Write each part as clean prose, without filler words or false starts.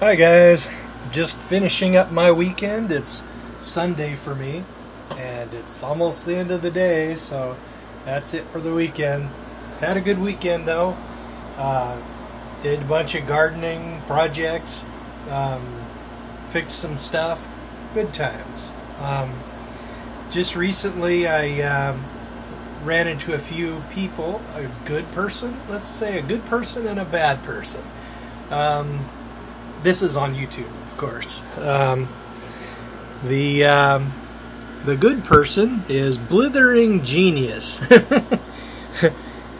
Hi guys, just finishing up my weekend. It's Sunday for me and it's almost the end of the day, so that's it for the weekend. Had a good weekend though. Did a bunch of gardening projects, fixed some stuff, good times. Just recently I ran into a few people, a good person, let's say a good person and a bad person. This is on YouTube, of course. The good person is Blithering Genius,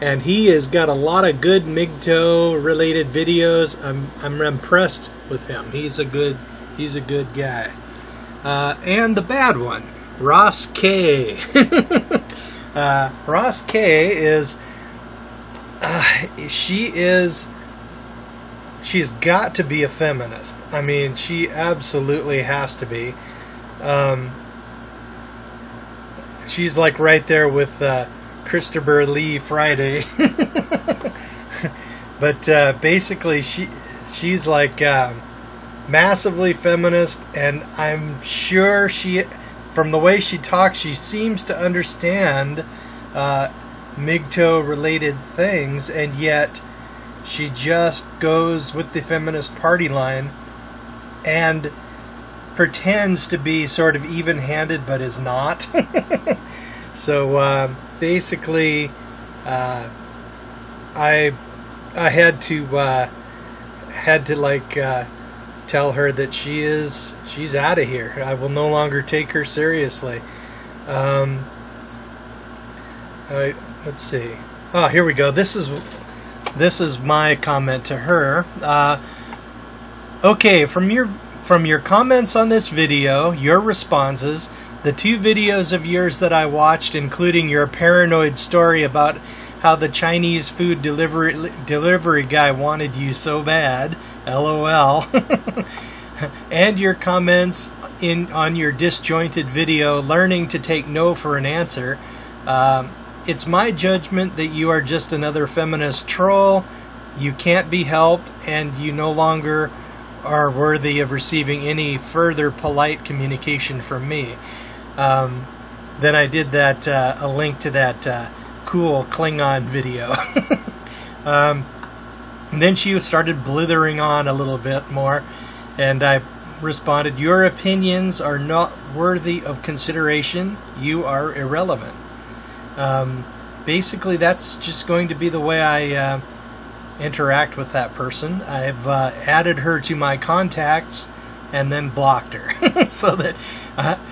and he has got a lot of good MGTOW related videos. I'm impressed with him. He's a good guy. And the bad one, rosskay. Rosskay is she's got to be a feminist. I mean, she absolutely has to be. She's like right there with Christopher Lee Friday. But basically, she's like massively feminist, and I'm sure from the way she talks, she seems to understand MGTOW related things, and yet she just goes with the feminist party line and pretends to be sort of even-handed, but is not. So basically, I had to like tell her that she's out of here. I will no longer take her seriously. Let's see. Oh, here we go. This is my comment to her. Okay, from your comments on this video, your responses, the 2 videos of yours that I watched, including your paranoid story about how the Chinese food delivery guy wanted you so bad, LOL, and your comments on your disjointed video, learning to take no for an answer, it's my judgment that you are just another feminist troll. You can't be helped, and you no longer are worthy of receiving any further polite communication from me. Then I did that a link to that cool Klingon video. And then she started blithering on a little bit more, and I responded, "Your opinions are not worthy of consideration. You are irrelevant." Basically, that's just going to be the way I interact with that person. I've added her to my contacts and then blocked her so that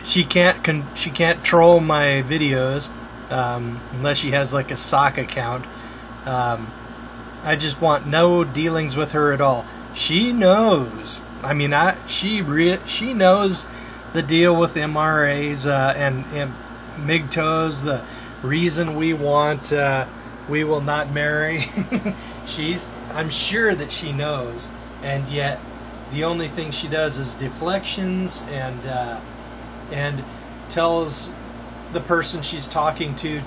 she can't troll my videos unless she has like a sock account. I just want no dealings with her at all. She knows. I mean, she knows the deal with MRAs and MGTOWs. The reason we will not marry. I'm sure that she knows, and yet the only thing she does is deflections and tells the person she's talking to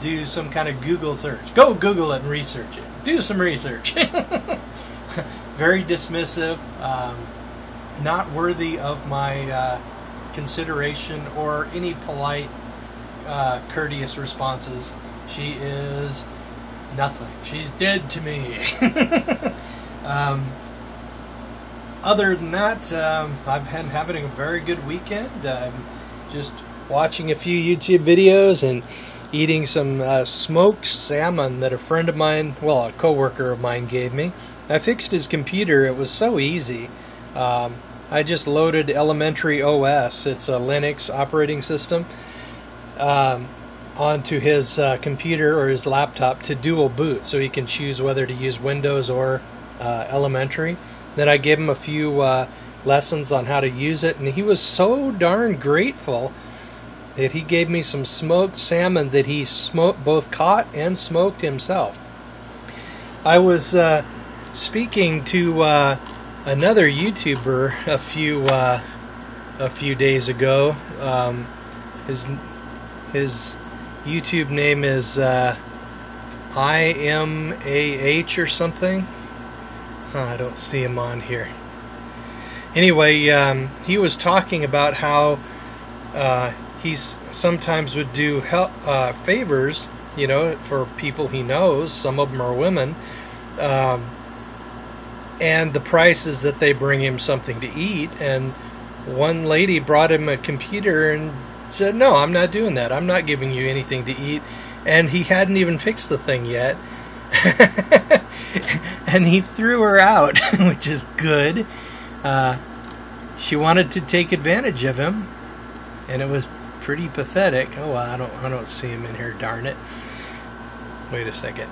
do some kind of Google search. Go Google it and research it. Do some research. Very dismissive, not worthy of my consideration or any polite, courteous responses. She is nothing. She's dead to me. Other than that, I've been having a very good weekend. I'm just watching a few YouTube videos and eating some smoked salmon that a friend of mine, well, a coworker of mine gave me. I fixed his computer. It was so easy. I just loaded Elementary OS, it's a Linux operating system, onto his computer or his laptop to dual boot, so he can choose whether to use Windows or Elementary. Then I gave him a few lessons on how to use it, and he was so darn grateful that he gave me some smoked salmon that he both caught and smoked himself. I was speaking to another YouTuber a few days ago. His YouTube name is IMAH or something. I don't see him on here. Anyway, he was talking about how he's sometimes would do favors, you know, for people he knows. Some of them are women, and the price is that they bring him something to eat. And one lady brought him a computer and said, "No, I'm not doing that. I'm not giving you anything to eat." And he hadn't even fixed the thing yet. And he threw her out, which is good. She wanted to take advantage of him, and it was pretty pathetic. Oh, well, I don't see him in here. Darn it! Wait a second.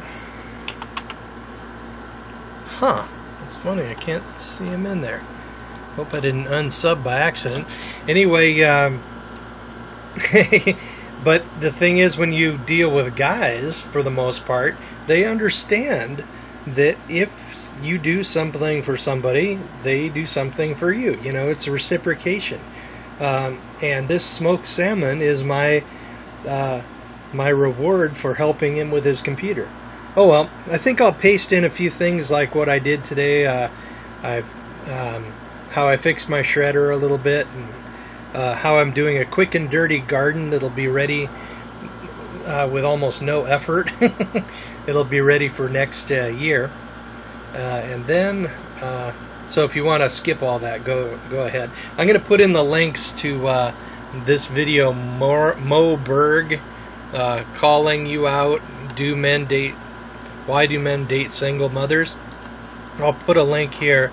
Huh? That's funny. I can't see him in there. Hope I didn't unsub by accident. Anyway, but the thing is, when you deal with guys, for the most part, they understand that if you do something for somebody, they do something for you. You know, it's a reciprocation. And this smoked salmon is my reward for helping him with his computer. Oh well, I think I'll paste in a few things like what I did today. How I fixed my shredder a little bit, and how I'm doing a quick and dirty garden that'll be ready with almost no effort. It'll be ready for next year. And then, so if you want to skip all that, go ahead. I'm going to put in the links to this video, Mo Berg calling you out, why do men date single mothers? I'll put a link here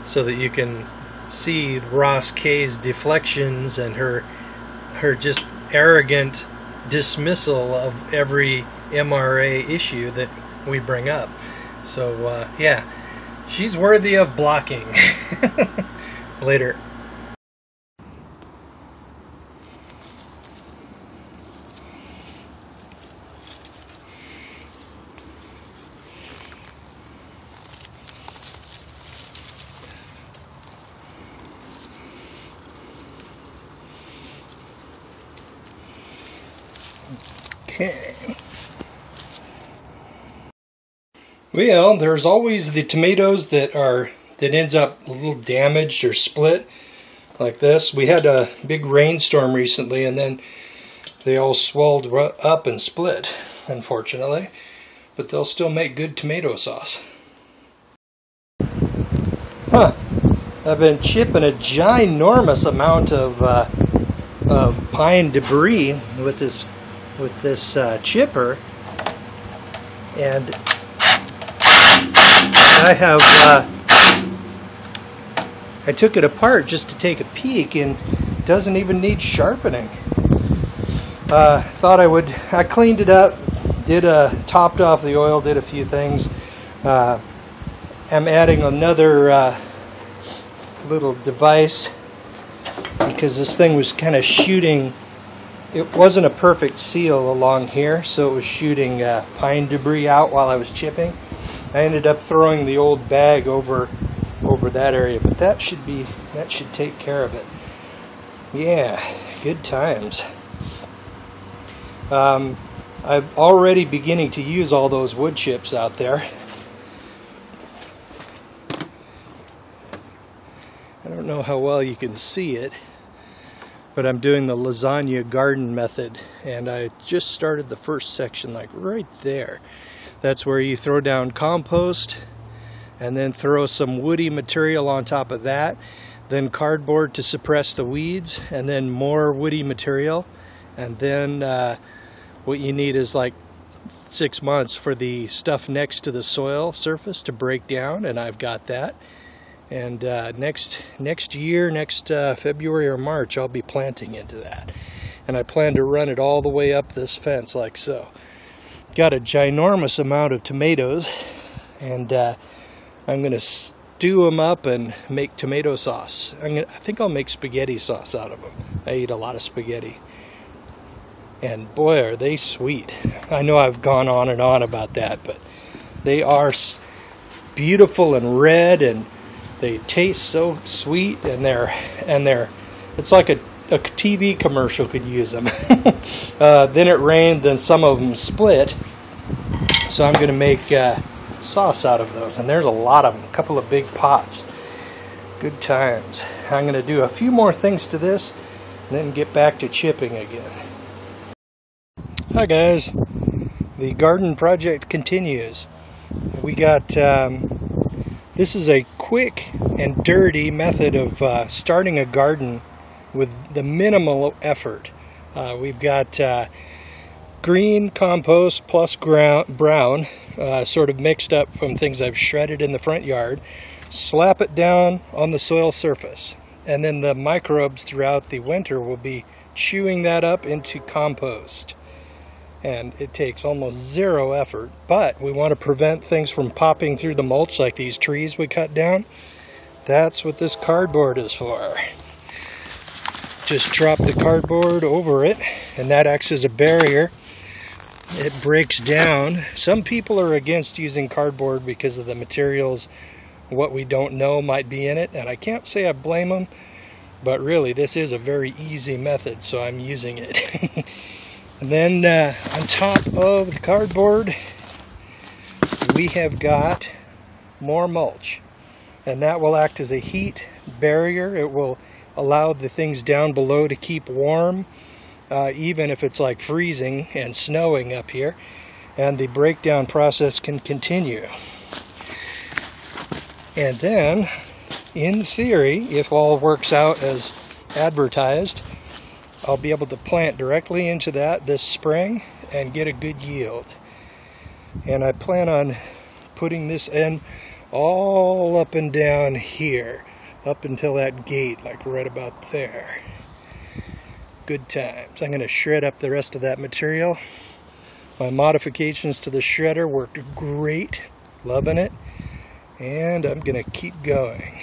so that you can see Rosskay's deflections and her just arrogant dismissal of every MRA issue that we bring up. So yeah, she's worthy of blocking. Later. Okay. Well, there's always the tomatoes that ends up a little damaged or split like this. We had a big rainstorm recently, and then they all swelled up and split, unfortunately. But they'll still make good tomato sauce. Huh. I've been chipping a ginormous amount of pine debris with this chipper, and I took it apart just to take a peek, and it doesn't even need sharpening. I cleaned it up, topped off the oil, did a few things. I'm adding another little device because this thing was kind of shooting. It wasn't a perfect seal along here, so it was shooting pine debris out while I was chipping. I ended up throwing the old bag over that area, but that should take care of it. Yeah, good times. I'm already beginning to use all those wood chips out there. I don't know how well you can see it, but I'm doing the lasagna garden method, and I just started the first section, like right there. That's where you throw down compost and then throw some woody material on top of that, then cardboard to suppress the weeds, and then more woody material, and then what you need is like 6 months for the stuff next to the soil surface to break down, and I've got that. And next year, February or March, I'll be planting into that. And I plan to run it all the way up this fence like so. Got a ginormous amount of tomatoes, and I'm going to stew them up and make tomato sauce. I think I'll make spaghetti sauce out of them. I eat a lot of spaghetti. And boy, are they sweet. I know I've gone on and on about that, but they are beautiful and red, and they taste so sweet, and they're it's like a TV commercial could use them. Then it rained, then some of them split, so I'm going to make sauce out of those, and there's a lot of them, a couple of big pots. Good times. I'm going to do a few more things to this and then get back to chipping again. Hi guys, the garden project continues. We got this is a quick and dirty method of starting a garden with the minimal effort. We've got green compost plus brown, sort of mixed up from things I've shredded in the front yard. Slap it down on the soil surface, and then the microbes throughout the winter will be chewing that up into compost. And it takes almost zero effort, but we want to prevent things from popping through the mulch like these trees we cut down. That's what this cardboard is for. Just drop the cardboard over it, and that acts as a barrier. It breaks down. Some people are against using cardboard because of the materials, what we don't know might be in it, and I can't say I blame them, but really this is a very easy method, so I'm using it. And then on top of the cardboard, we have got more mulch, and that will act as a heat barrier. It will allow the things down below to keep warm, even if it's like freezing and snowing up here, and the breakdown process can continue. And then, in theory, if all works out as advertised, I'll be able to plant directly into that this spring and get a good yield. And I plan on putting this in all up and down here, up until that gate, like right about there. Good times. I'm going to shred up the rest of that material. My modifications to the shredder worked great, loving it, and I'm going to keep going.